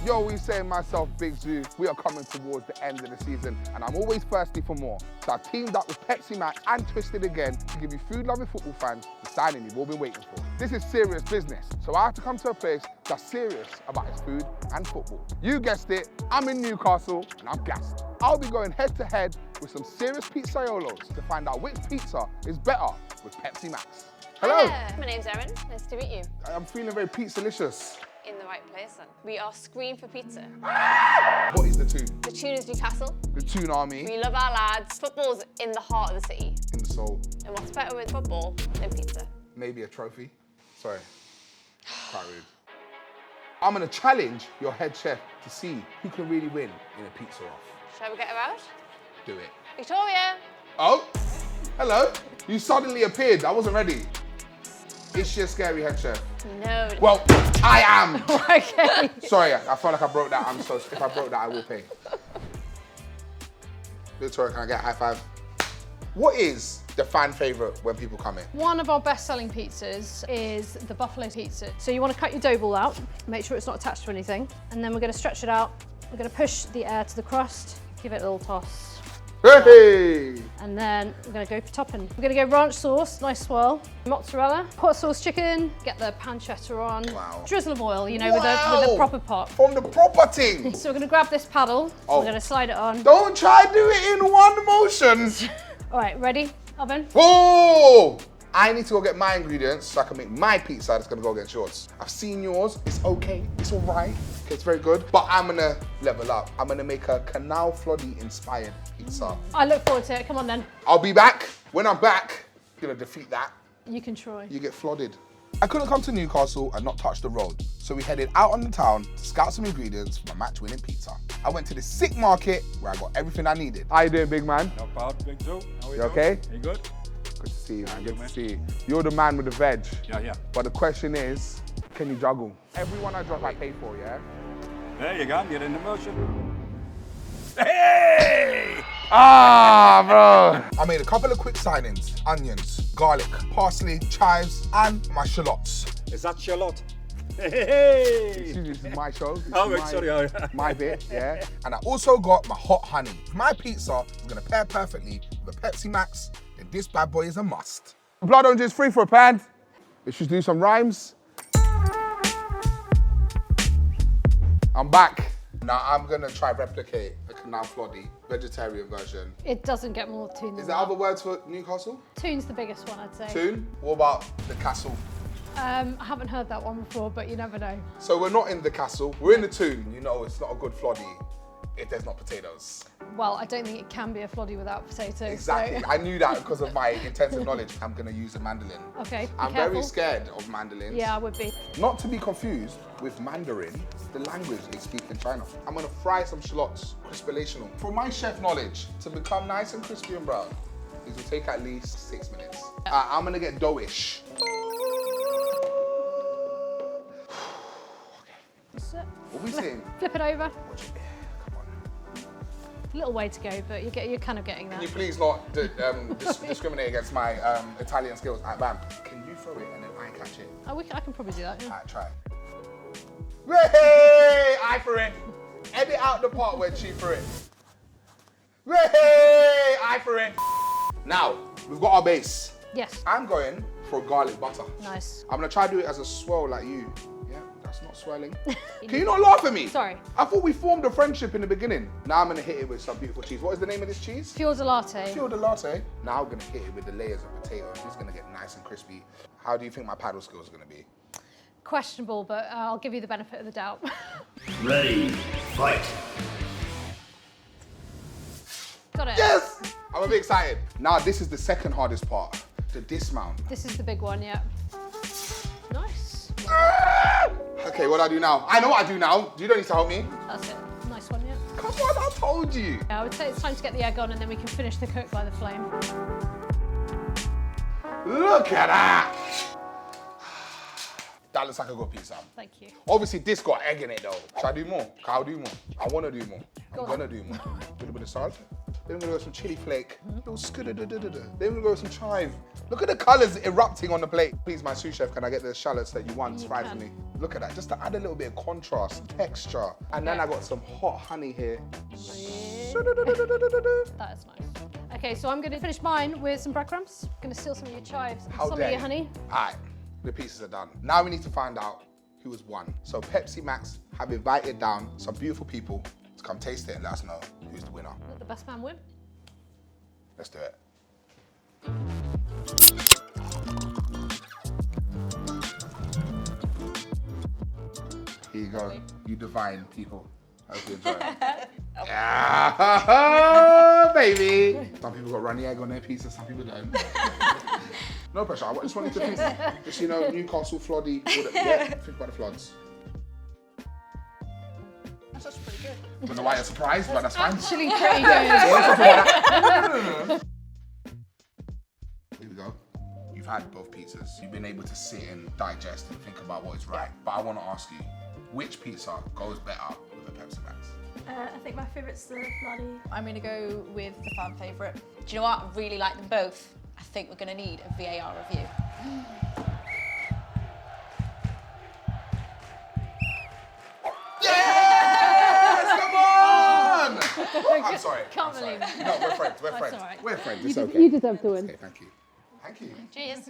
Yo, we saying myself, Big Zoo. We are coming towards the end of the season and I'm always thirsty for more. So I've teamed up with Pepsi Max and Twisted again to give you food-loving football fans the signing you've all been waiting for. This is serious business, so I have to come to a place that's serious about its food and football. You guessed it, I'm in Newcastle and I'm gassed. I'll be going head to head with some serious pizzaiolos to find out which pizza is better with Pepsi Max. Hello. My name's Erin. Nice to meet you. I'm feeling very pizza-licious. In the right place then. We are Scream for Pizza. What is the tune? The tune is Newcastle. The Tune Army. We love our lads. Football's in the heart of the city. In the soul. And what's better with football than pizza? Maybe a trophy. Sorry. Quite rude. I'm gonna challenge your head chef to see who can really win in a pizza off. Shall we get her out? Do it. Victoria! Oh, hello. You suddenly appeared. I wasn't ready. Is she a scary head chef? No. Well, I am. Okay. Sorry, I felt like I broke that. If I broke that, I will pay. Victoria, can I get a high five? What is the fan favorite when people come in? One of our best-selling pizzas is the buffalo pizza. So you want to cut your dough ball out, make sure it's not attached to anything, and then we're going to stretch it out. We're going to push the air to the crust, give it a little toss. Hey! And then we're going to go for topping. We're going to go ranch sauce, nice swirl, mozzarella, hot sauce chicken, get the pancetta on, Wow. drizzle of oil, you know, with a proper pot. From the proper thing. So we're going to grab this paddle, Oh. we're going to slide it on. Don't try to do it in one motion. All right, ready? Oven? Oh! I need to go get my ingredients so I can make my pizza that's gonna go against yours. I've seen yours, it's okay, it's all right, okay, it's very good, but I'm gonna level up. I'm gonna make a Canal Floddy inspired pizza. I look forward to it, come on then. I'll be back. When I'm back, I'm gonna defeat that. You can try. You get flooded. I couldn't come to Newcastle and not touch the road, so we headed out on the town to scout some ingredients for my match-winning pizza. I went to the sick market where I got everything I needed. How you doing, big man? Not bad, Big Zoo. How are you You okay? Are you good? Good to see you, man. Good to see you. You're the man with the veg. Yeah. But the question is, can you juggle? Everyone I drop, I pay for, yeah? There you go, get in the motion. Hey! Ah, bro. I made a couple of quick signings. Onions, garlic, parsley, chives, and my shallots. Is that Charlotte? Hey! Excuse me, this is my show. This Oh, is wait, sorry. my bit, yeah? And I also got my hot honey. My pizza is gonna pair perfectly with a Pepsi Max, and this bad boy is a must. Blood orange is free for a pan. Let's just do some rhymes. I'm back. Now I'm gonna try replicate the Canal Floddy vegetarian version. It doesn't get more tune than Is there other words for Newcastle? Tune's the biggest one, I'd say. Tune? What about the castle? I haven't heard that one before, but you never know. So we're not in the castle, we're in the tune. You know, it's not a good Floddy if there's not potatoes. Well, I don't think it can be a floddy without potatoes. Exactly, So. I knew that because of my intensive knowledge. I'm gonna use a mandolin. Okay, be I'm careful. very scared of mandolins. Yeah, I would be. Not to be confused with Mandarin, the language they speak in China. I'm gonna fry some shallots, crispational. For my chef knowledge, to become nice and crispy and brown, it will take at least 6 minutes. I'm gonna get doughish. So, What are we saying? flip it over. Watch it. Come on. A little way to go, but you're kind of getting Can there. you please not discriminate against my Italian skills? Bam. Can you throw it and then I catch it? I can probably do that. Yeah. Alright, try. Hey, I for it. Edit out the part where she for it. Hey, I for it. Now, we've got our base. Yes. I'm going for garlic butter. Nice. I'm gonna try to do it as a swirl like you. Yeah, that's not swirling. Can you not laugh at me? Sorry. I thought we formed a friendship in the beginning. Now I'm gonna hit it with some beautiful cheese. What is the name of this cheese? Fior di latte. Fior di latte. Now I'm gonna hit it with the layers of potato. It's gonna get nice and crispy. How do you think my paddle skills are gonna be? Questionable, but I'll give you the benefit of the doubt. Ready, fight. Got it. Yes! I'm a bit excited. Now this is the second hardest part, the dismount. This is the big one, yeah. Nice. Okay, what do I do now? I know what I do now. You don't need to help me. That's it. Nice one, yeah. Come on, I told you. Yeah, I would say it's time to get the egg on and then we can finish the cook by the flame. Look at that. That looks like a good pizza. Thank you. Obviously, this got egg in it though. Should I do more? I'll do more. I want to do more. I'm gonna do more. A little bit of salt. Then we're gonna go with some chili flake. Little skudda-da-da-da-da. Then we're gonna go with some chive. Look at the colours erupting on the plate. Please, my sous chef, can I get the shallots that you once fried for me? Look at that, just to add a little bit of contrast, texture. And then I got some hot honey here. That is nice. Okay, so I'm gonna finish mine with some breadcrumbs. I'm gonna steal some of your chives and some of your honey. All right, the pieces are done. Now we need to find out who has won. So Pepsi Max have invited down some beautiful people to come taste it and let us know who's the winner. Let the best man win. Let's do it. Here you go, you divine people. Hope you enjoy it. Yeah, baby. Some people got runny egg on their pizza, some people don't. No pressure, I just wanted to think, just, you know, Newcastle, Floddy, yeah, think about the floods. That's actually pretty good. I don't know why you're surprised, but that's fine. Actually pretty good. Here we go. You've had both pizzas. You've been able to sit and digest and think about what is right. But I want to ask you, which pizza goes better with a Pepsi Max? I think my favourite's the bloody. I'm going to go with the fan favourite. Do you know what? I really like them both. I think we're going to need a VAR review. Yes! Come on! I'm sorry. Can't I'm sorry. believe it. No, we're friends. We're friends. all right. We're friends. It's okay. You deserve to win. Okay, thank you. Thank you. Cheers.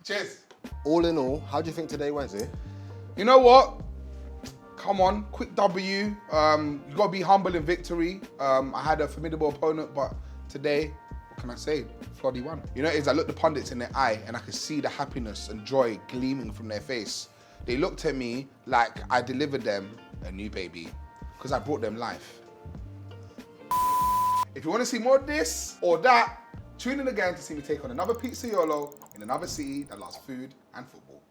Cheers. All in all, how do you think today went, Zee? You know what? Come on, quick W. You gotta be humble in victory. I had a formidable opponent, but today, what can I say? Floddy won. You know, I looked the pundits in their eye and I could see the happiness and joy gleaming from their face. They looked at me like I delivered them a new baby, because I brought them life. If you want to see more of this or that, tune in again to see me take on another Pizza YOLO in another city that loves food and football.